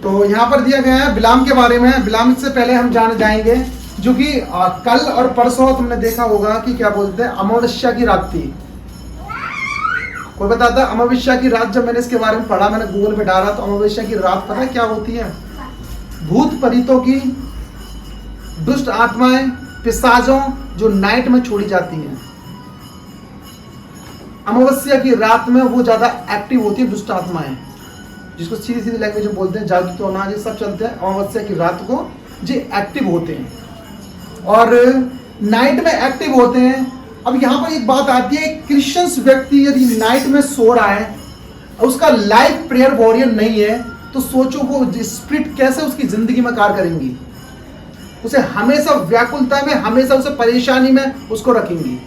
तो यहाँ पर दिया गया है बिलाम के बारे में। बिलाम से पहले हम जान जाएंगे जो कि कल और परसों तुमने देखा होगा कि क्या बोलते हैं, अमावस्या की रात थी। कोई बताता है अमावस्या की रात? जब मैंने इसके बारे में पढ़ा, मैंने गूगल पे डाला, तो अमावस्या की रात पता है क्या होती है? भूत प्रेतों की, दुष्ट आत्माएं, पिशाचों जो नाइट में छोड़ी जाती हैं, अमावस्या की रात में वो ज्यादा एक्टिव होती है। दुष्ट आत्माएं जिसको सीधी सीधी लैंग्वेज में बोलते हैं जादू टोना, ये सब चलते हैं अमावस्या की रात को, जो एक्टिव होते हैं और नाइट में एक्टिव होते हैं। अब यहाँ पर एक बात आती है, क्रिश्चियंस व्यक्ति यदि नाइट में सो रहा है, उसका लाइफ प्रेयर वॉरियर नहीं है, तो सोचो वो स्पिरिट कैसे उसकी जिंदगी में कार्य करेंगी। उसे हमेशा व्याकुलता में, हमेशा उसे परेशानी में उसको रखेंगी।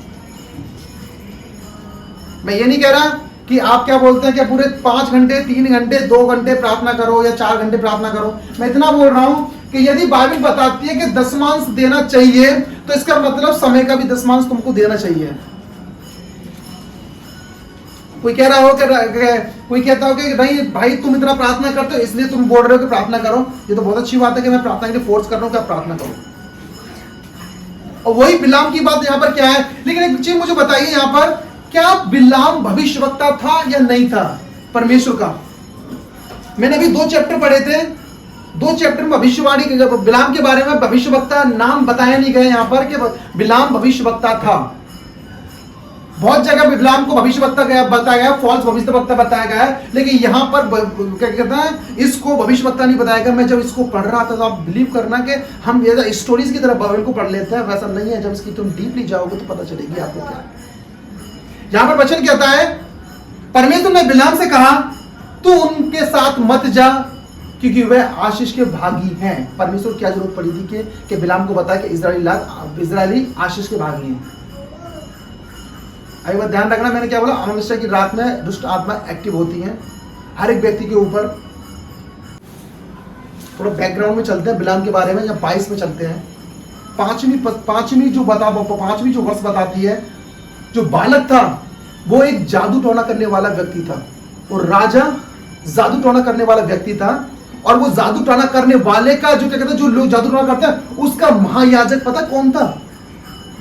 मैं ये नहीं कह रहा कि आप क्या बोलते हैं कि पूरे 5 घंटे, 3 घंटे, 2 घंटे प्रार्थना करो या 4 घंटे प्रार्थना करो। मैं इतना बोल रहा हूं कि यदि बाइबल बताती है कि दशमांश देना चाहिए, तो इसका मतलब समय का भी दशमांश तुमको देना चाहिए। कोई कह रहा हो कि कोई कहता हो कि नहीं भाई तुम इतना प्रार्थना करते हो इसलिए तुम बोल रहे हो कि प्रार्थना करो। ये तो बहुत अच्छी बात है कि मैं प्रार्थना के लिए फोर्स कर रहा हूं कि आप प्रार्थना करो। और वही बिलाम की बात यहाँ पर क्या है, लेकिन एक चीज मुझे बताइए यहाँ पर, क्या बिलाम भविष्यवक्ता था या नहीं था परमेश्वर का? मैंने अभी 2 चैप्टर पढ़े थे, 2 चैप्टर में भविष्यवाणी बिलाम के बारे में भविष्यवक्ता नाम बताया नहीं गए यहाँ पर कि बिलाम भविष्यवक्ता था। बहुत जगह बिलाम को भविष्यवक्ता बताया गया, फॉल्स भविष्यवक्ता बताया गया है, लेकिन यहाँ पर क्या कहता है, इसको भविष्यवक्ता नहीं बताया गया। मैं जब इसको पढ़ रहा था तो आप बिलीव करना कि हम ये स्टोरीज की तरह बाइबल को पढ़ लेते हैं, वैसा नहीं है। जब इसकी तुम डीपली जाओगे तो पता चलेगी आपको क्या। यहाँ पर वचन कहता है, परमेश्वर ने बिलाम से कहा तू उनके साथ मत जा क्योंकि वह आशीष के भागी हैं। परमेश्वर क्या जरूरत पड़ी थी कि बिलाम को बताया कि इजरायली आशीष के भागी हैं। एक बात ध्यान रखना, मैंने क्या बोला, अमावस्या की रात में दुष्ट आत्मा एक्टिव होती हैं हर एक व्यक्ति के ऊपर। थोड़ा बैकग्राउंड में चलते हैं बिलाम के बारे में, या 22 में चलते हैं। पांचवी जो वर्ष बताती है, जो बालक था वो एक जादू टोना करने वाला व्यक्ति था। और राजा जादू टोना करने वाला व्यक्ति था, और वो जादू टोना करने वाले का जो क्या कहते हैं, जो लोग जादू टोना करते हैं, उसका महायाजक पता कौन था?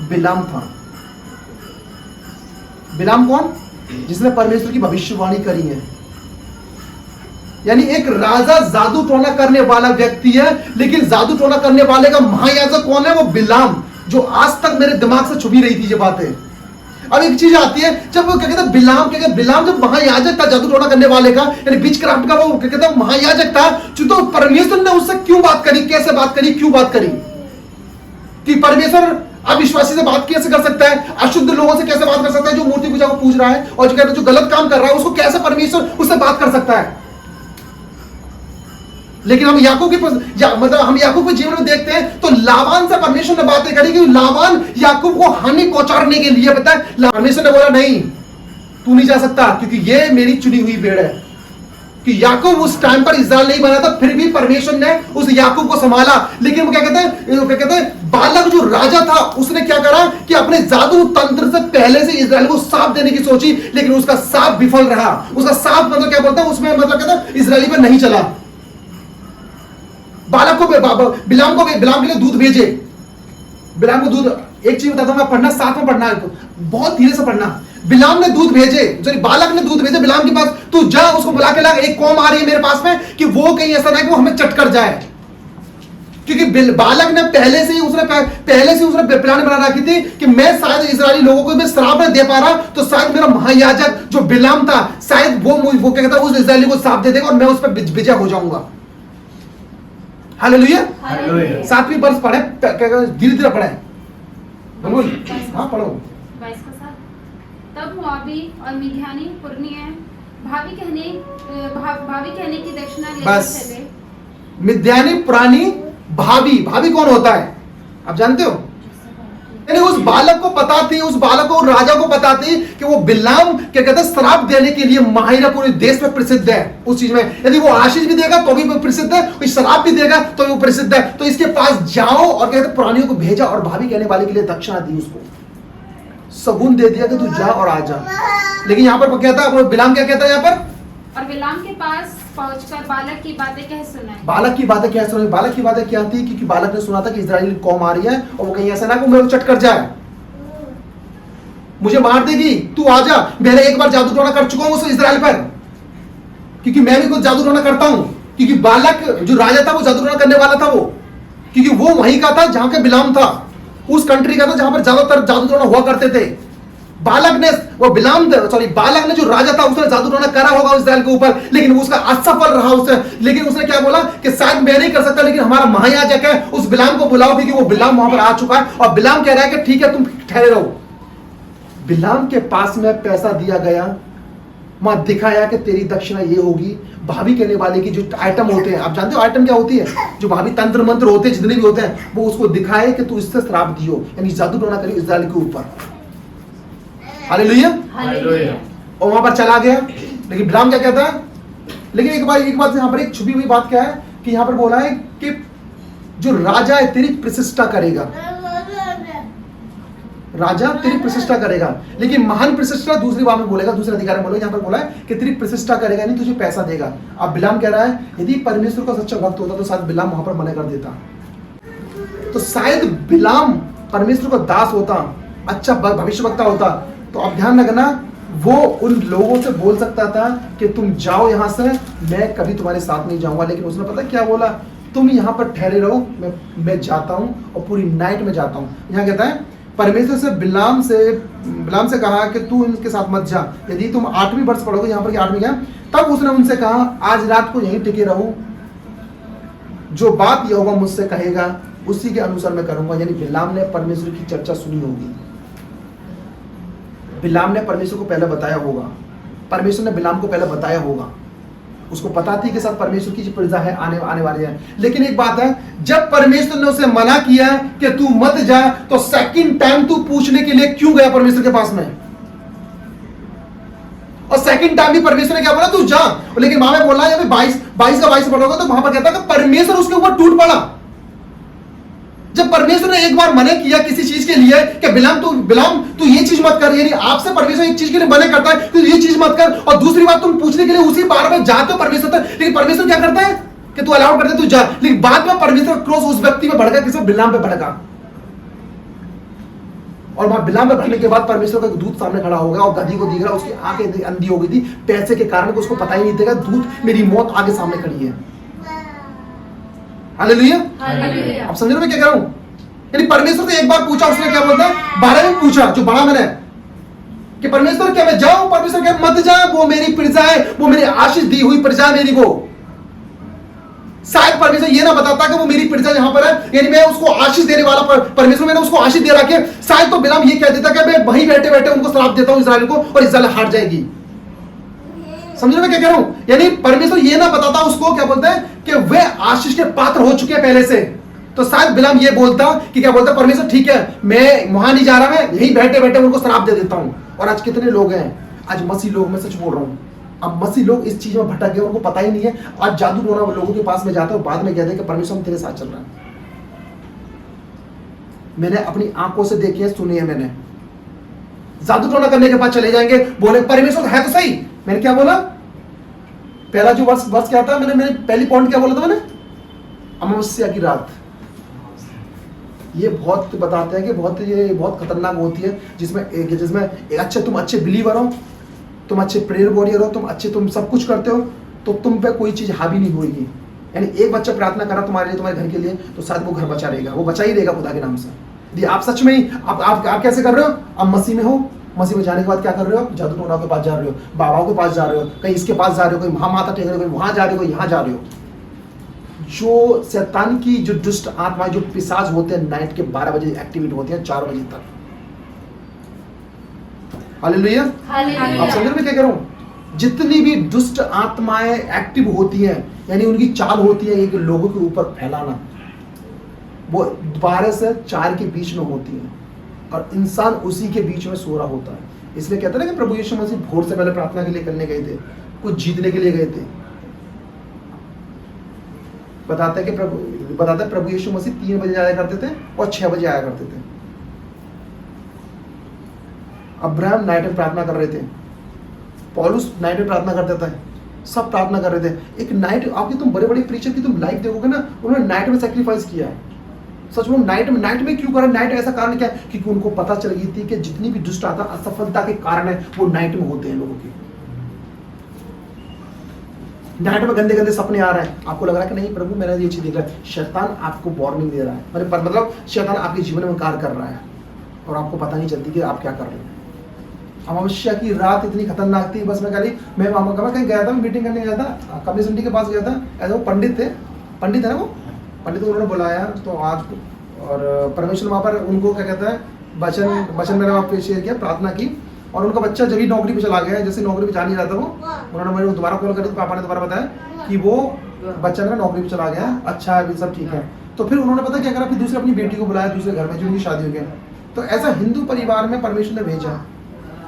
बिलाम था। बिलाम कौन? जिसने परमेश्वर की भविष्यवाणी करी है। यानी एक राजा जादू टोना करने वाला व्यक्ति है, लेकिन जादू टोना करने वाले का महायाजक कौन है? वो बिलाम, जो आज तक मेरे दिमाग से छुपी रही थी ये बातें। अब एक चीज आती है, जब वो क्या कहते हैं बिलाम जब महायाजक था जादू टोना करने वाले का, यानी बीच क्राफ्ट का, वो क्या कहते हैं महायाजक था, तो परमेश्वर ने उससे क्यों बात करी, कैसे बात करी, क्यों बात करी? कि परमेश्वर अविश्वासी से बात कैसे कर सकता है, अशुद्ध लोगों से कैसे बात कर सकता है, जो मूर्ति पूजा को पूज रहा है और जो कहते हैं जो गलत काम कर रहा है, उसको कैसे परमेश्वर उससे बात कर सकता है? लेकिन हम याकूब हम याकूब के जीवन में देखते हैं तो लाबान से परमेश्वर ने बातें करी कि लाबान याकूब को हानि पहुंचाने के लिए पता है परमेश्वर ने बोला नहीं तू नहीं जा सकता, क्योंकि ये मेरी चुनी हुई भेड़ है। कि याकूब उस टाइम पर इस्राएल नहीं बना था, फिर भी परमेश्वर ने उस याकूब को संभाला। लेकिन वो क्या कहते हैं बालक जो राजा था, उसने क्या करा कि अपने जादू तंत्र से पहले से इस्राएल को साफ देने की सोची, लेकिन उसका साफ विफल रहा। उसका साफ मतलब क्या बोलता है उसमें, मतलब कहता है इस्राएली पर नहीं चला। बालक को बिलाम के लिए दूध भेजे, बिलाम को दूध, एक चीज बताता हूं मैं, पढ़ना साथ में पढ़ना है, बहुत धीरे से पढ़ना। बिलाम ने दूध भेजे, बालक ने दूध भेजे बिलाम के पास, तू जा उसको बुला के ला, एक कौम आ रही है मेरे पास में कि वो कहीं ऐसा ना कि वो हमें चट कर जाए। क्योंकि बालक ने पहले से ही उसने प्लान बना रखी थी कि मैं शायद इस्राएली लोगों को मैं श्राप नहीं दे पा रहा, तो शायद मेरा महायाजक जो बिलाम था, शायद वो क्या कहता है उस इस्राएली को श्राप दे देगा और मैं उस पर विजय हो जाऊंगा। हालेलुया। 7वीं वर्ष पढ़े, धीरे धीरे पढ़े, बोल हाँ पढ़ो। 22 का साथ। तब मोआबी और मिद्यानी पुरनिये भावी कहने की दक्षिणा लेकर बस चले। मिद्यानी पुरानी भाभी कौन होता है आप जानते हो? यानी उस बालक को पता थी, उस बालक को राजा को पता थी कि वो बिलाम क्या कहते हैं श्राप देने के लिए माहिरा पूरे देश में प्रसिद्ध है उस चीज में। यदि वो आशीष भी देगा तो भी वो प्रसिद्ध है, कोई श्राप भी देगा तो भी वो प्रसिद्ध है। तो इसके पास जाओ और कहते पुरानियों को भेजा और भाभी कहने वाले के लिए दक्षिणा दी, उसको सगुन दे दिया कि तू जा और आ जा। लेकिन यहाँ पर वो कहता है, बिलाम क्या कहता है यहाँ पर? और बिलाम के पास पहुंचकर बालक की बातें कह सुनाई। बालक की बातें क्या सुनी? बालक की बातें क्या थी? क्योंकि बालक ने सुना था कि इजराइल कौम आ रही है और वो कहीं ऐसा ना कि मेरे को चट कर जाए, मुझे मार देगी, तू आ जा। मैंने एक बार जादू टोना कर चुका हूं उस इजराइल पर, क्योंकि मैं भी कुछ जादू टोना करता हूं। क्योंकि बालक जो राजा था वो जादू टोना करने वाला था, वो क्योंकि वो वहीं का था जहां का बिलाम था, उस कंट्री का था जहां पर ज्यादातर जादू टोना हुआ करते थे। बालक ने वो बिलाम बालक ने जो राजा था उसने जादू टोना करा होगा इस्राएल के ऊपर, लेकिन उसका असफल रहा उसने। लेकिन उसने क्या बोला कि शायद मैं नहीं कर सकता, लेकिन हमारा महायाजक है, उस बिलाम को बुलाओ, क्योंकि वो बिलाम वहां पर आ चुका है। और बिलाम कह रहा है कि ठीक है तुम ठहरे रहो। बिलाम के पास में पैसा दिया गया, वहां दिखाया कि तेरी दक्षिणा ये होगी। भाभी कहने वाले की जो आइटम होते हैं, आप जानते हो आइटम क्या होती है? जो भाभी तंत्र मंत्र होते हैं जितने भी होते हैं, वो उसको दिखाए कि तू इससे श्राप दियो, यानी जादू टोना करी इस्राएल के ऊपर। हालेलुया। और वहां पर चला गया, लेकिन बिलाम क्या कहता है? लेकिन एक बात यहाँ पर एक छुपी हुई बात क्या है कि यहाँ पर बोला है कि जो राजा है तेरी प्रतिष्ठा करेगा, राजा तेरी प्रतिष्ठा करेगा, लेकिन महान प्रतिष्ठा दूसरी बात में बोलेगा, दूसरे अधिकार में बोलेगा। यहाँ पर बोला है कि तेरी प्रतिष्ठा करेगा, नहीं तुझे पैसा देगा। अब बिलाम कह रहा है यदि परमेश्वर का सच्चा भक्त होता तो शायद बिलाम वहां पर मना कर देता, तो शायद बिलाम परमेश्वर का दास होता, अच्छा भविष्यवक्ता होता। तो अब ध्यान रखना, वो उन लोगों से बोल सकता था कि तुम जाओ यहां से, मैं कभी तुम्हारे साथ नहीं जाऊंगा। लेकिन उसने पता क्या बोला? तुम यहां पर ठहरे रहो, मैं जाता हूं और पूरी नाइट में जाता हूं। यहां कहता है परमेश्वर से बिलाम से कहा कि तू इनके साथ मत जा, यदि तुम 8वीं वर्ष पढ़ोगे, यहां पर 8वीं क्या, तब उसने उनसे कहा आज रात को यहीं टिके रहो, जो बात यहोवा मुझसे कहेगा उसी के अनुसार मैं करूंगा। यानी बिलाम ने परमेश्वर की चर्चा सुनी होगी, बिलाम ने परमेश्वर को पहले बताया होगा, परमेश्वर ने बिलाम को पहले बताया होगा, उसको पता थी कि साथ परमेश्वर की जो प्रजा है आने वाली है। लेकिन एक बात है, जब परमेश्वर ने उसे मना किया कि तू मत जा, तो सेकंड टाइम तू पूछने के लिए क्यों गया परमेश्वर के पास में? और सेकंड टाइम भी परमेश्वर ने क्या बोला? तू जा। लेकिन वहां में बोला 22 का 22 पढ़ोगे तो वहां पर कहता है कि परमेश्वर उसके ऊपर टूट पड़ा। जब परमेश्वर ने एक बार मना किया किसी चीज के लिए कि बिलाम तू ये चीज मत कर, यानी आपसे परमेश्वर एक चीज के लिए मना करता है तू ये चीज मत कर, और दूसरी बात तुम पूछने के लिए उसी बार में जाते हो परमेश्वर तक, लेकिन परमेश्वर क्या करता है कि तू अलाउड करता है तू जा, लेकिन बाद में परमेश्वर क्रोध उस व्यक्ति में भड़का, किसी बिलाम पे भड़का। और वहां बिलाम पे भड़कने के बाद परमेश्वर का दूत सामने खड़ा हो गया और गधी को दिख रहा, उसकी आंखें अंधी हो गई थी पैसे के कारण, उसको पता ही नहीं था दूत मेरी मौत आगे सामने खड़ी है। हालेलुया। अब समझ रहे मैं क्या कह रहा हूं? यानी परमेश्वर से एक बार पूछा, उसने क्या बोलता है? 12 में पूछा, जो बड़ा मैंने कि परमेश्वर क्या मैं जाऊं? परमेश्वर क्या मत जा, वो मेरी प्रजा है, वो मेरी आशीष दी हुई प्रजा है मेरी। वो शायद परमेश्वर ये ना बताता कि वो मेरी प्रजा यहां पर है, यानी मैं उसको आशीष देने वाला परमेश्वर, मैंने उसको आशीष दे रखी है। शायद तो बिलाम ये कह देता कि मैं वहीं बैठे बैठे उनको श्राप देता हूं इस्राएल को, और इस्राएल हार जाएगी। समझ रहे मैं क्या कह रहा हूं? यानी परमेश्वर ये ना बताता उसको, क्या बोलते हैं कि वे आशीष के पात्र हो चुके हैं पहले से, तो शायद बिलाम ये बोलता कि क्या बोलता परमेश्वर ठीक है मैं वहां नहीं जा रहा, मैं यहीं बैठे बैठे उनको श्राप दे देता हूं। और आज कितने लोग हैं, आज मसीह लोग, मैं सच बोल रहा हूं, अब मसीह लोग इस चीज में भटक गए, उनको पता ही नहीं है। आज जादू टोना लोगों के पास में जाता है, बाद में कहते हैं कि परमेश्वर तेरे साथ चल रहा है। मैंने अपनी आंखों से देखी है, सुनी है मैंने। जादू टोना करने के बाद चले जाएंगे, बोले परमेश्वर है तो सही। मैंने क्या बोला? पहला जो वर्ष क्या था, मैंने पहली पॉइंट क्या बोला था मैंने? अमावस्या की रात। ये बहुत बताते हैं कि ये बहुत खतरनाक होती है, जिसमें अच्छा तुम अच्छे बिलीवर हो, तुम अच्छे प्रेयर वॉरियर हो, तुम सब कुछ करते हो, तो तुम पे कोई चीज हावी नहीं होगी। यानी एक बच्चा प्रार्थना करा तुम्हारे लिए, तुम्हारे घर के लिए, तो शायद वो घर बचा रहेगा, वो बचा ही रहेगा खुदा के नाम से। यदि आप सच में ही आप कैसे कर रहे हो? आप मसीह में हो, मसीह में जाने के बाद क्या कर रहे हो? जादू टोना के पास जा रहे हो, बाबाओं के पास जा रहे हो, कहीं इसके पास जा रहे हो, कहीं वहां माथा टेक रहे हो, कहीं वहां जा रहे हो, कहीं यहाँ जा रहे हो। जो शैतान की जो दुष्ट आत्मा, जो पिशाच होते हैं, नाइट के 12 बजे एक्टिवेट होते हैं 4 बजे तक। हालेलुया। आप समझ में क्या कह रहा हूं? जितनी भी दुष्ट आत्माएं एक्टिव होती हैं, यानी उनकी चाल होती है एक लोगों के ऊपर फैलाना, वो 12 से 4 के बीच में होती है, और इंसान उसी के बीच में सो रहा होता है। इसलिए कहते हैं ना कि प्रभु यीशु मसीह भोर से पहले प्रार्थना के लिए करने गए थे, कुछ जीतने के लिए गए थे। बताते हैं प्रभु यीशु मसीह 3 बजे आया करते थे और 6 बजे आया करते थे। अब्राहम नाइट में प्रार्थना कर रहे थे, पौलुस नाइट में प्रार्थना करता था, सब प्रार्थना कर रहे थे। एक नाइट, आपकी तुम बड़े बड़े प्रीचर की तुम लाइफ देखोगे ना, उन्होंने नाइट में सेक्रीफाइस किया है। सच में नाइट में क्यों करा? नाइट ऐसा कारण क्या है? क्योंकि उनको पता चल गई थी कि जितनी भी दुष्ट आता असफलता के कारण है वो नाइट में होते हैं लोगों की। नाइट में गंदे गंदे सपने आ रहे हैं, आपको लग रहा है कि नहीं प्रभु मैंने ये चीज देख रहा है, शैतान आपको वार्निंग दे रहा है, मतलब शैतान आपके जीवन में कार्य कर रहा है और आपको पता नहीं चलती कि आप क्या कर रहे हैं। अमावस्या की रात इतनी खतरनाक थी, बस मैं कहीं गया था, मीटिंग करने गया था, कमिश्नरी के पास गया था, ऐसे वो पंडित है ना, वो पंडित को उन्होंने बुलाया तो आज, और परमेश्वर वहाँ पर उनको क्या कहता है वचन मैंने वहाँ पे शेयर किया, प्रार्थना की, और उनका बच्चा जब ही नौकरी पे चला गया, जैसे नौकरी पे जा नहीं रहा था वो, उन्होंने मेरे को दोबारा कॉल करी तो पापा ने दोबारा बताया कि वो बच्चा मेरा नौकरी पे चला गया, अच्छा है, सब ठीक है। तो फिर उन्होंने पता क्या करा, फिर दूसरे अपनी बेटी को बुलाया दूसरे घर में जिनकी शादी हो गया। तो ऐसा हिंदू परिवार में परमेश्वर ने भेजा,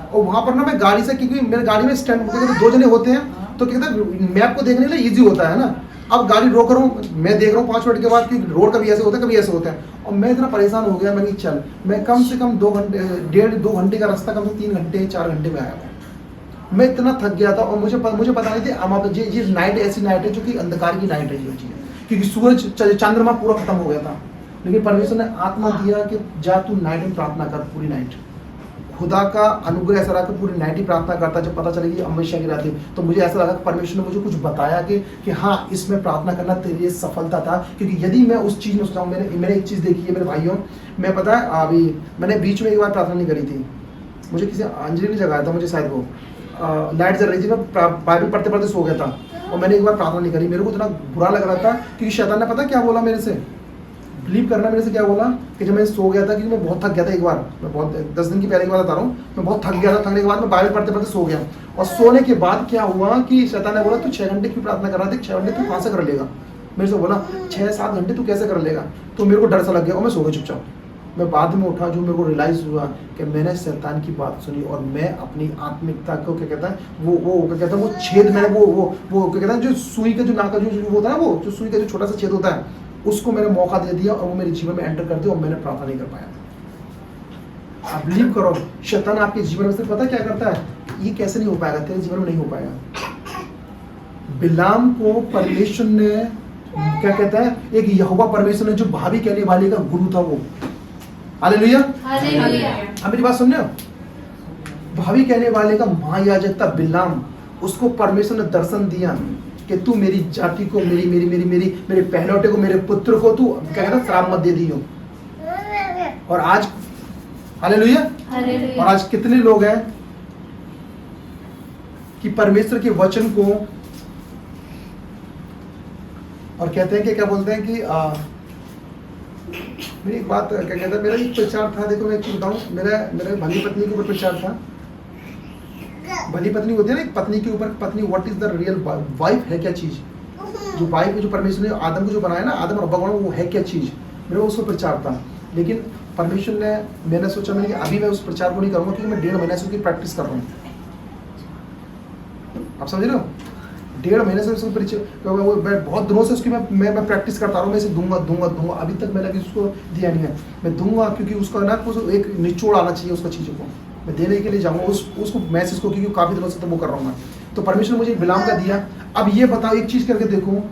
और वहाँ पर ना मैं गाड़ी से, क्योंकि मेरे गाड़ी में स्टैंड दो जने होते हैं तो कहते हैं मैप को देखने के लिए ईजी होता है ना। अब गाड़ी रोक रहा हूँ, मैं देख रहा हूँ 5 मिनट के बाद कि रोड कभी ऐसे होता है कभी ऐसे होता है, और मैं इतना परेशान हो गया, मैंने चल मैं कम से कम 2 घंटे 1.5-2 घंटे का रास्ता कम से 3 घंटे 4 घंटे में आया हूँ। मैं इतना थक गया था, और मुझे पता नहीं थी ये नाइट ऐसी नाइट है जो कि अंधकार की नाइट है ये चीज़, क्योंकि सूरज चंद्रमा पूरा खत्म हो गया था। लेकिन परमेश्वर ने आत्मा दिया कि जा तू नाइट में प्रार्थना कर, पूरी नाइट। खुदा का अनुग्रह ऐसा रहा कि पूरी नाइट ही प्रार्थना करता। जब पता चलेगी अमावस्या की रात थी तो मुझे ऐसा लगा कि परमेश्वर ने मुझे कुछ बताया कि हाँ इसमें प्रार्थना करना तेरे लिए सफलता था। क्योंकि यदि मैं उस चीज़ में सोचा हूँ, मैंने एक चीज़ देखी है मेरे भाइयों, मैं पता है अभी मैंने बीच में एक बार प्रार्थना नहीं करी थी, मुझे किसी अंजलि ने जगाया था, मुझे शायद वो लाइट जल रही थी, मैं बाइबल पढ़ते पढ़ते सो गया था, और मैंने एक बार प्रार्थना नहीं करी। मेरे को इतना बुरा लग रहा था, क्योंकि शैतान ने पता क्या बोला मेरे से, बिलीव करना, मेरे से क्या बोला कि जब मैं सो गया था, क्योंकि मैं बहुत थक गया था एक बार, मैं बहुत 10 दिन की पहले की बात बता रहा हूँ, मैं बहुत थक गया था। थकने के बाद मैं बाइबल पढ़ते पढ़ते सो गया, और सोने के बाद क्या हुआ कि शैतान ने बोला तू 6 घंटे की प्रार्थना कर रहा था, 6 घंटे तू कहाँ से कर लेगा। मेरे से बोला 6-7 घंटे तू कैसे कर लेगा, तो मेरे को डर सा लग गया और मैं सो गया चुपचाप। मैं बाद में उठा, जो मेरे को रियलाइज़ हुआ कि मैंने शैतान की बात सुनी, और मैं अपनी आत्मिकता को क्या कहता है वो क्या कहता है वो छेद, मैंने वो क्या कहता है जो सुई का जो नाका जो होता है ना, वो जो सुई का जो छोटा सा छेद होता है, उसको मैंने मौका दे दिया, और वो मेरे जीवन में एंटर कर दिया, और मैंने प्रार्थना नहीं कर पाया। आप बिलीव करो, शैतान आपके जीवन में से पता क्या करता है, ये कैसे नहीं हो पाएगा, तेरे जीवन में नहीं हो पाएगा। बिलाम को परमेश्वर ने क्या कहता है, एक यहोवा परमेश्वर ने जो भाभी कहने वाले का गुरु था वो, हालेलुया, आप मेरी बात सुन रहे हो, भाभी कहने वाले का महायाजक था बिलाम, उसको परमेश्वर ने दर्शन दिया कि तू मेरी जाति को, मेरे पहलौठे को, मेरे पुत्र को तू क्या कहता श्राप मत दे दियो। और आज हालेलुया, और आज कितने लोग हैं कि परमेश्वर के वचन को, और कहते हैं कि क्या बोलते हैं कि मेरी एक बात क्या कहता है, मेरा एक प्रचार था, देखो मैं एक चीज बताऊं, मेरा भली पत्नी के ऊपर प्रचार था। भली पत्नी होती है ना, एक पत्नी के ऊपर, पत्नी what is the real wife है क्या चीज, जो वाइफ जो परमेश्वर ने आदम को जो बनाया ना, आदम और भगवान, वो है क्या चीज, मेरा उसको प्रचार था। लेकिन परमेश्वर ने, मैंने सोचा मैंने कि अभी मैं उस प्रचार को नहीं करूंगा, क्योंकि मैं 1.5 महीने से उसकी प्रैक्टिस कर रहा हूँ। आप समझ रहे हो, 1.5 महीने से उसको मैं बहुत दिनों से उसकी मैं प्रैक्टिस करता रहा हूँ, मैं इसे दूंगा, अभी तक मैंने अभी उसको दिया नहीं है। मैं दूंगा क्योंकि उसका ना एक निचोड़ आना चाहिए उसका चीज़ों को, मैं देने के लिए जाऊँगा उसको मैसेज को, क्योंकि काफ़ी दिनों से तो वो कर रहा हूँ मैं। तो परमेश्वर ने मुझे बिलाम का दिया। अब ये बताओ, एक चीज़ करके देखो,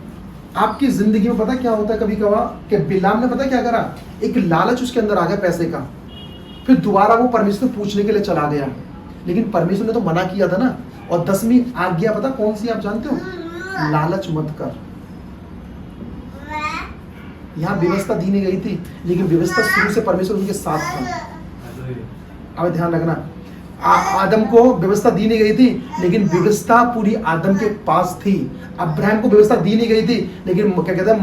आपकी ज़िंदगी में पता क्या होता है कभी कभार, कि बिलाम ने पता क्या करा, एक लालच उसके अंदर आ गया पैसे का, फिर दोबारा वो परमेश्वर पूछने के लिए चला गया। लेकिन परमेश्वर ने तो मना किया था ना, और 10वीं आज्ञा पता कौन सी आप जानते हो, लालच मत कर। यहाँ व्यवस्था दी नहीं गई थी, लेकिन व्यवस्था शुरू से परमेश्वर उनके साथ था। अब ध्यान रखना, आदम को व्यवस्था दी नहीं गई थी, लेकिन व्यवस्था पूरी आदम के पास थी। अब्राहम को व्यवस्था दी नहीं गई थी, लेकिन क्या कहते हैं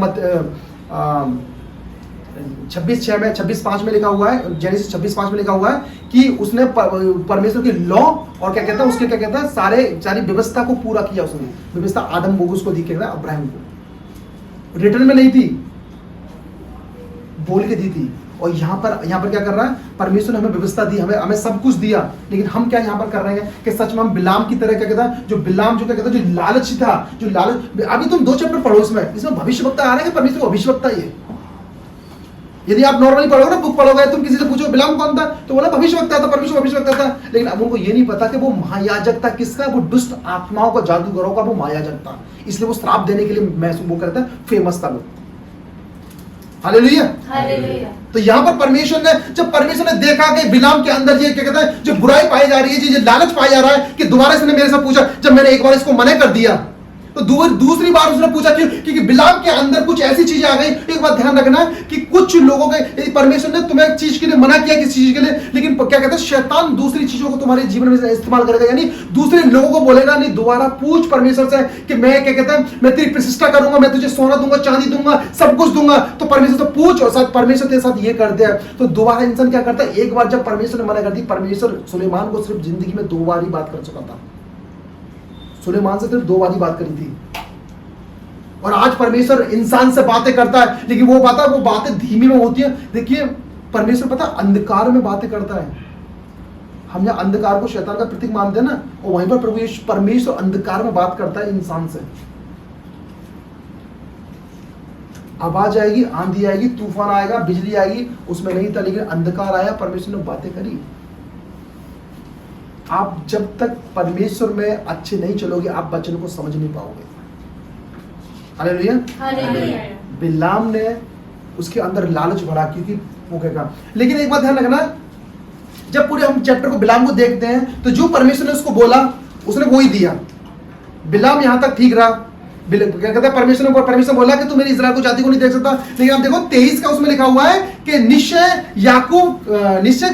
26:5 में लिखा हुआ है, जेनेसिस 26:5 में लिखा हुआ है कि उसने परमेश्वर के लॉ और क्या कहता है उसके क्या कहता है सारी व्यवस्था को पूरा किया। उसने व्यवस्था आदम बोगुस को दी, कहता है अब्राहम को, रिटर्न में नहीं थी, बोल के दी थी। और यहाँ पर क्या कर रहा है, परमेश्वर ने हमें व्यवस्था दी, हमें सब कुछ दिया, लेकिन हम क्या यहाँ पर कर रहे हैं कि सच में हम बिलाम की तरह क्या कहता है, जो बिलाम जो क्या कहता है, जो लालची था, जो लालच। अभी तुम 2 चैप्टर पढ़ो, इसमें भविष्यवक्ता आ रहे हैं, परमेश्वर भविष्यवक्ता ही है। यदि आप नॉर्मली पढ़ोगे ना, बुक पढ़ोगे, तुम किसी से पूछो बिलाम कौन था, तो बोला भविष्यवक्ता था, परमेश्वर भविष्यवक्ता था। लेकिन अब उनको ये नहीं पता कि वो महायाजक था। किसका? वो दुष्ट आत्माओं का, जादूगरों का वो महायाजक था। इसलिए वो श्राप देने के लिए महसूस वो करता, फेमस था वो। हालेलुया। तो यहाँ पर परमेश्वर ने, जब परमेश्वर ने देखा कि बिलाम के अंदर ये क्या कहता है, जो बुराई पाई जा रही है, जो लालच पाया जा रहा है, कि दोबारा इसने मेरे से पूछा, जब मैंने एक बार इसको मना कर दिया, तो दूसरी बार उसने पूछा क्यों? क्योंकि बिलाम के अंदर कुछ ऐसी चीजें आ गई। एक बात ध्यान रखना कि कुछ लोगों के, परमेश्वर ने तुम्हें एक चीज के लिए मना किया, किसी चीज के लिए, लेकिन क्या कहते हैं, शैतान दूसरी चीजों को तुम्हारे जीवन में इस्तेमाल करेगा। यानी दूसरे लोगों को बोलेगा, नहीं दोबारा पूछ परमेश्वर से कि मैं क्या कहता है, मैं तेरी प्रतिष्ठा करूंगा, मैं तुझे सोना दूंगा, चांदी दूंगा, सब कुछ दूंगा। तो परमेश्वर से पूछ, और साथ परमेश्वर तेरे साथ ये कर दे। तो दोबारा इंसान क्या करता है? एक बार जब परमेश्वर ने मना कर दी, परमेश्वर सुलेमान को सिर्फ जिंदगी में 2 बार ही बात कर चुका था। सुलेमान से सिर्फ 2 बार ही बात करी थी। और आज परमेश्वर इंसान से बातें करता है, लेकिन वो बातें धीमी में होती है। देखिए, परमेश्वर पता अंधकार में बातें करता है। हम यहाँ अंधकार को शैतान का प्रतीक मानते हैं ना, और वहीं पर परमेश्वर अंधकार में बात करता है इंसान से। आवाज आएगी, आंधी आएगी, तूफान आएगा, बिजली आएगी, उसमें नहीं था, लेकिन अंधकार आया, परमेश्वर ने बातें करी। आप जब तक परमेश्वर में अच्छे नहीं चलोगे, आप वचन को समझ नहीं पाओगे। हालेलुया। बिलाम ने उसके अंदर लालच भरा, क्योंकि वो क्या कहा। लेकिन एक बात ध्यान रखना, जब पूरे हम चैप्टर को बिलाम को देखते हैं, तो जो परमेश्वर ने उसको बोला, उसने वो ही दिया। बिलाम यहां तक ठीक रहा। क्या कहता है, परमेश्वर बोला कि तू मेरी इस्राएल को जाति को नहीं देख सकता। लेकिन आप देखो 23 का उसमें लिखा हुआ है कि निश्चय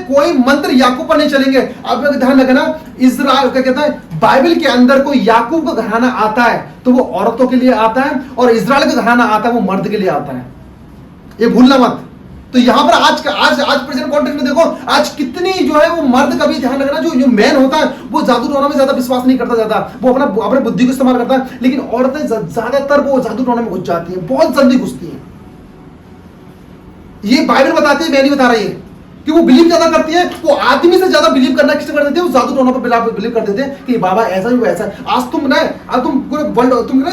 कोई मंत्र याकूब पर नहीं चलेंगे। आप ध्यान रखना, इस्राएल क्या कहता है, बाइबल के अंदर कोई याकूब का घराना आता है तो वो औरतों के लिए आता है, और इस्राएल का घराना आता है वो मर्द के लिए आता है। ये भूलना मत। तो यहां पर आज प्रेजेंट कॉन्टेक्स्ट में देखो, आज कितनी जो है वो मर्द का भी ध्यान रखना, जो मैन होता है वो जादू टोना में ज्यादा विश्वास नहीं करता, ज्यादा वो अपने बुद्धि को इस्तेमाल करता है। लेकिन औरतें ज्यादातर वो जादू टोना में घुस जाती है, बहुत जल्दी घुसती है। ये बाइबल बताती है, मैं नहीं बता रही है, कि वो बिलीव ज्यादा करती है। वो आदमी से ज्यादा बिलीव करना किससे कर देते हैं? वो जादू टोना पर बिलीव कर देते हैं कि बाबा ऐसा ही वो ऐसा। आज तुम पूरे वर्ल्ड तुम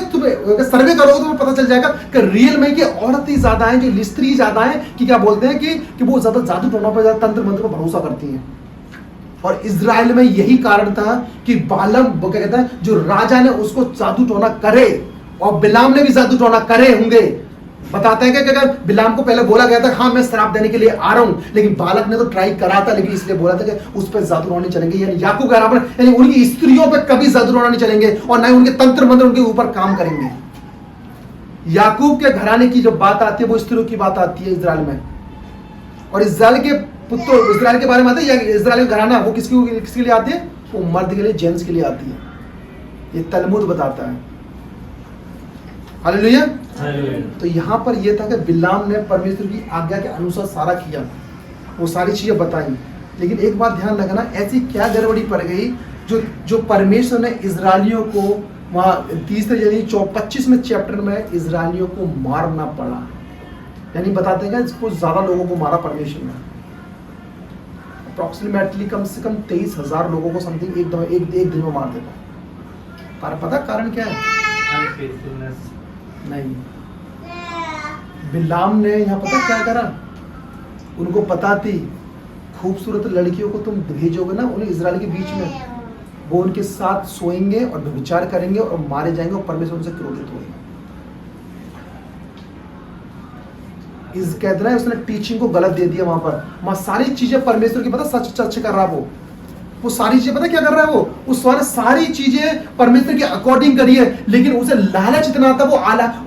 सर्वे करोगे तो पता चल जाएगा कि रियल में कि औरतें ज्यादा हैं, जो स्त्री ज्यादा हैं, कि क्या बोलते हैं कि वो ज्यादा जादू टोना पर, ज्यादा तंत्र मंत्र पर भरोसा करती हैं। और इजराइल में यही कारण था कि बालम वो क्या कहता है, जो राजा ने उसको जादू टोना करे, और बिलाम ने भी जादू टोना करे होंगे। बताते हैं कि अगर बिलाम को पहले बोला गया था हाँ मैं श्राप देने के लिए आ रहा हूं, लेकिन बालक ने तो ट्राई करा था, लेकिन इसलिए बोला था कि उस पर जादू टोना नहीं चलेंगे। यानी याकूब के बराबर, यानी उनकी स्त्रियों पे कभी जादू टोना नहीं चलेंगे, और ना ही उनके तंत्र मंत्र उनके ऊपर काम करेंगे। याकूब के घराने की जो बात आती है वो स्त्रियों की बात आती है इजराइल में। और इजराइल के पुत्र, इजराइल के बारे में आता है, इजराइल का घराना वो किसके लिए आती है? वो मर्द के लिए, जेंट्स के लिए आती है। ये तलमुद बताता है। हालेलुया। तो यहां पर यह था कि बिलाम ने परमेश्वर की आज्ञा के अनुसार सारा किया, वो सारी चीजें बताई। लेकिन एक बात ध्यान रखना, ऐसी क्या गड़बड़ी पड़ गई जो परमेश्वर ने इजरायलियों को वहां 25वें चैप्टर में इजरायलियों को मारना पड़ा। यानी बताते हैं इसको ज्यादा लोगों को मारा परमेश्वर ने, अप्रोक्सीमेटली कम से कम 23,000 लोगों को समथिंग एक दिन में मार देता। पर पता कारण क्या है? नहीं, बिलाम ने यहाँ पता क्या करा, उनको पता थी खूबसूरत लड़कियों को तुम भेजोगे ना उन्हें इजराइल के बीच में, वो उनके साथ सोएंगे और व्यभिचार करेंगे और मारे जाएंगे और परमेश्वर उनसे क्रोधित होंगे। इस कहते हैं उसने टीचिंग को गलत दे दिया वहां पर। सारी चीजें परमेश्वर की पता सच कर रहा वो सारी चीजें पता क्या कर रहा है, वो उस सारी चीजें परमेश्वर के अकॉर्डिंग करी है, लेकिन उसे लालच इतना था, वो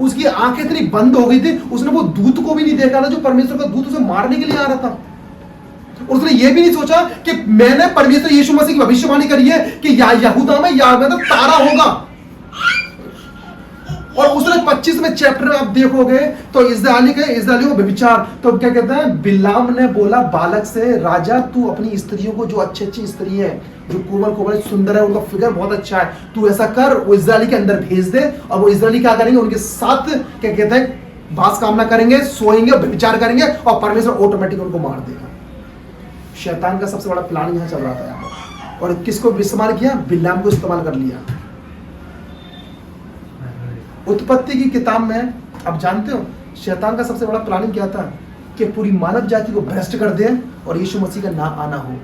उसकी आंखें इतनी बंद हो गई थी, उसने वो दूत को भी नहीं देखा था जो परमेश्वर का दूत उसे मारने के लिए आ रहा था। उसने ये भी नहीं सोचा कि मैंने परमेश्वर यीशु मसीह की भविष्यवाणी करी है कि यहूदा में मतलब तारा होगा। और उसने 25वें चैप्टर में आप देखोगे तो इजरायली को व्यभिचार, तो क्या कहते हैं, बिलाम ने बोला बालक से, राजा तू अपनी स्त्रियों को, जो अच्छी स्त्री है, जो कोमल सुंदर है, उनका फिगर बहुत अच्छा है, तू ऐसा कर, वो इजरायली के अंदर भेज दे, और वो इजरायली क्या करेंगे, उनके साथ क्या कहते हैं बास कामना करेंगे, सोएंगे, व्यभिचार करेंगे, और परमेश्वर ऑटोमेटिक उनको मार देगा। शैतान का सबसे बड़ा प्लान यहाँ चल रहा था, और किसको इस्तेमाल किया? बिलाम को इस्तेमाल कर लिया। उत्पत्ति की किताब में आप जानते हो शैतान का सबसे बड़ा प्लानिंग क्या था? कि पूरी मानव जाति को भ्रष्ट कर दे और यीशु मसीह का ना आना हो।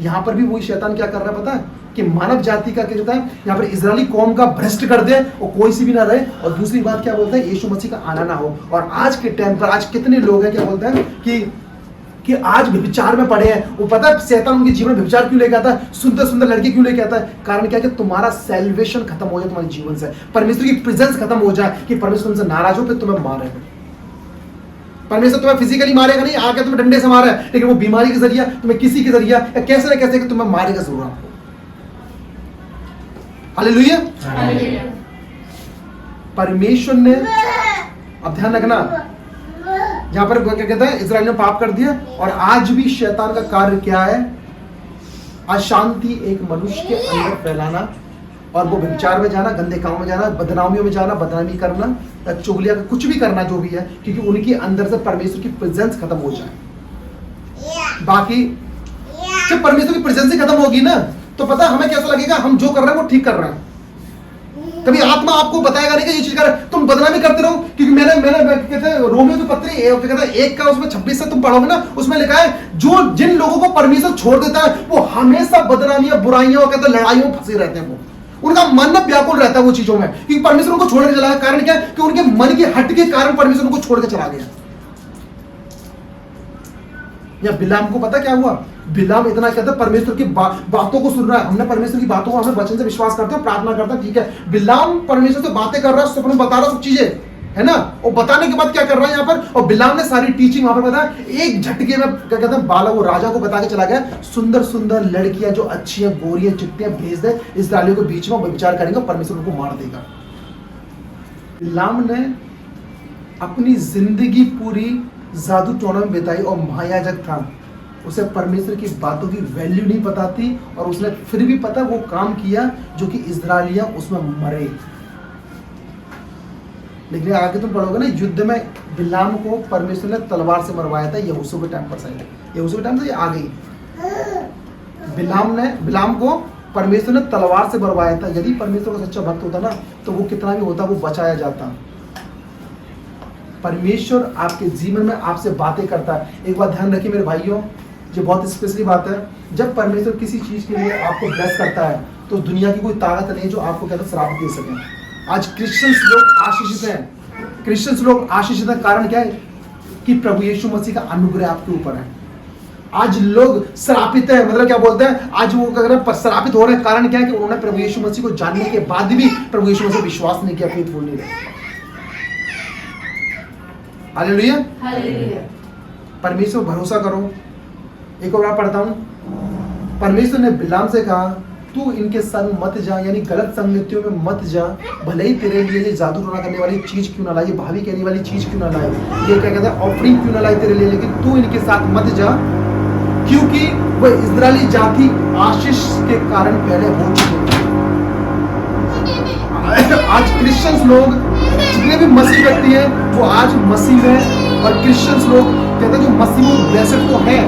यहाँ पर भी वही शैतान क्या कर रहा है पता है, कि मानव जाति का क्या कहता है, यहाँ पर इजरायली कौम का भ्रष्ट कर दे और कोई सी भी ना रहे। और दूसरी बात क्या बोलता है, यीशु मसीह का आना ना हो। और आज के टाइम पर आज कितने लोग हैं क्या बोलते हैं कि आज व्यभिचार में पड़े हैं। वो पता है शैतान उनके जीवन में व्यभिचार क्यों लेके आता है, सुंदर सुंदर लड़के क्यों लेके आता है? कारण क्या है कि तुम्हारा सैल्वेशन खत्म हो जाए तुम्हारे जीवन से, परमेश्वर की प्रेजेंस खत्म हो जाए, कि परमेश्वर तुमसे नाराज हो, फिर तुम्हें मारेगा। परमेश्वर तुम्हें फिजिकली मारेगा नहीं, आके तुम्हें डंडे से मारे, लेकिन वो बीमारी के जरिए, तुम्हें किसी के जरिए या कैसे ना कैसे कि तुम्हें मारेगा जरूर आपको। हालेलुया। परमेश्वर ने, अब ध्यान रखना, यहां पर क्या कहता है, इस्राएल ने पाप कर दिया और आज भी शैतान का कार्य क्या है, अशांति एक मनुष्य के अंदर फैलाना, और वो व्यभिचार में जाना, गंदे काम में जाना, बदनामियों में जाना, बदनामी करना या चुगलिया कुछ भी करना जो भी है, क्योंकि उनके अंदर से परमेश्वर की प्रेजेंस खत्म हो जाए। बाकी जब परमेश्वर की प्रेजेंस ही खत्म होगी ना, तो पता हमें कैसा लगेगा, हम जो कर रहे हैं वो ठीक कर रहे हैं। कभी आत्मा आपको बताएगा नहीं कि ये चीज कर, तुम बदनामी करते रहो, क्योंकि मैंने कहते हैं रोमियो की पत्री कहता है 1 का उसमें 26 से तुम पढ़ोगे ना, उसमें लिखा है जो जिन लोगों को परमेश्वर छोड़ देता है वो हमेशा बदनामियां, बुराइयों और कहते हैं लड़ाइयों में फंसे रहते हैं। वो उनका मन ना व्याकुल रहता है वो चीजों में, क्योंकि परमेश्वर उनको छोड़ के चला गया। कारण क्या है कि उनके मन की हट के कारण परमेश्वर उनको छोड़ के चला गया। या बिलाम को पता क्या हुआ, बिलाम इतना कहता है परमेश्वर की बातों को सुन रहा है, हमने परमेश्वर की बातों को, हमें वचन से विश्वास करते हैं, प्रार्थना करते हैं, ठीक है। बिलाम परमेश्वर से बातें कर रहा है, सपने बता रहा है, सब चीजें है ना, और बताने के बाद क्या कर रहा है यहाँ पर, और बिलाम ने सारी टीचिंग वहां पर बताया, एक झटके में क्या कहते हैं बाला वो राजा को बता के चला गया, सुंदर सुंदर लड़कियां जो अच्छी हैं, गोरी हैं, चिट्टियां भेज दे इस्राएलियों के बीच में, विचार करेंगे, परमेश्वर उनको मार देगा। बिलाम ने अपनी जिंदगी पूरी जादू टोना में बिताई और महायाजक था, उसे परमेश्वर की बातों की वैल्यू नहीं पता थी, और उसने फिर भी पता वो काम किया जो कि इजराइलियां उसमें मरे। लेकिन आगे तुम पढ़ोगे ना, युद्ध में बिलाम को परमेश्वर ने तलवार से मरवाया था, यहोशू के टाइम पर शायद, यहोशू के टाइम से आ गई। बिलाम को परमेश्वर ने तलवार से मरवाया था। यदि परमेश्वर का सच्चा भक्त होता ना, तो वो कितना भी होता वो बचाया जाता। परमेश्वर आपके जीवन में आपसे बातें करता है। एक बात ध्यान रखिए मेरे भाइयों, जो बहुत स्पेशली बात है, जब परमेश्वर किसी चीज के लिए आपको ब्लेस करता है, तो दुनिया की कोई ताकत नहीं जो आपको कहते श्राप दे सके। आज क्रिश्चियंस लोग आशीषित हैं, क्रिश्चियंस लोग आशीषित हैं, कारण क्या है कि प्रभु यीशु मसीह का अनुग्रह आपके ऊपर है। आज लोग श्रापित है, मतलब क्या बोलते हैं, आज वो अगर श्रापित हो रहे हैं, कारण क्या है कि उन्होंने प्रभु यीशु मसीह को जानने के बाद भी प्रभु यीशु मसीह विश्वास नहीं किया, फेथफुल नहीं रहे। हालेलुया। परमेश्वर भरोसा करो। एक और बार पढ़ता हूं, परमेश्वर ने बिलाम से कहा तू इनके संग मत जा, यानी गलत संगतियों में मत जा, भले ही तेरे लिए ये जादू टोना करने वाली चीज क्यों ना लाए, भावी कहने वाली चीज क्यों ना लाए, ये क्या कहते हैं ऑफरिंग क्यों ना लाए तेरे लिए, लेकिन तू इनके साथ मत जा, क्योंकि वह इजरायली जाति आशीष के कारण पहले हो चुके हैं। आज क्रिश्चियंस लोग जितने भी मसीह व्यक्ति हैं वो आज मसीह में, और क्रिश्चियंस लोग कहते हैं जो मसीह में ब्लेसेड तो है,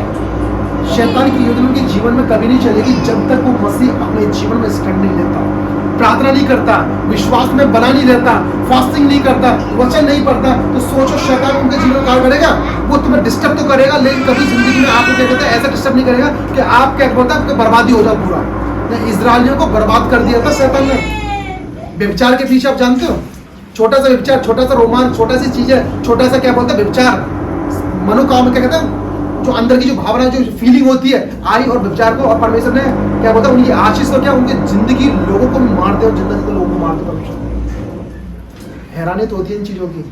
शैतान की योजना उनके जीवन में कभी नहीं चलेगी जब तक वो मसीह अपने जीवन में स्टैंड नहीं लेता, प्रार्थना नहीं करता, विश्वास में बना नहीं रहता, फास्टिंग नहीं करता, वचन नहीं पढ़ता। तो सोचो शैतान उनके जीवन में क्या करेगा, वो तुम्हें डिस्टर्ब तो करेगा, लेकिन कभी जिंदगी में आपको क्या कहते हैं ऐसा डिस्टर्ब नहीं करेगा कि आप क्या बोलता है आपकी बर्बादी हो जाए पूरा। इजराइलियों को बर्बाद कर दिया था शैतान ने व्यभिचार के पीछे। आप जानते हो, छोटा सा व्यभिचार, छोटा सा रोमांच, छोटा सी चीज है, छोटा सा क्या बोलते हैं व्यभिचार, मनोकाम क्या कहते हैं, जो अंदर की जो भावना जो फीलिंग होती है आई और व्यभिचार को, और परमेश्वर ने क्या बोलता है उनकी आशीष को क्या उनकी जिंदगी लोगों को भी मारते और जिंदगी लोगों को मारते। हैरानी तो होती है इन चीजों की।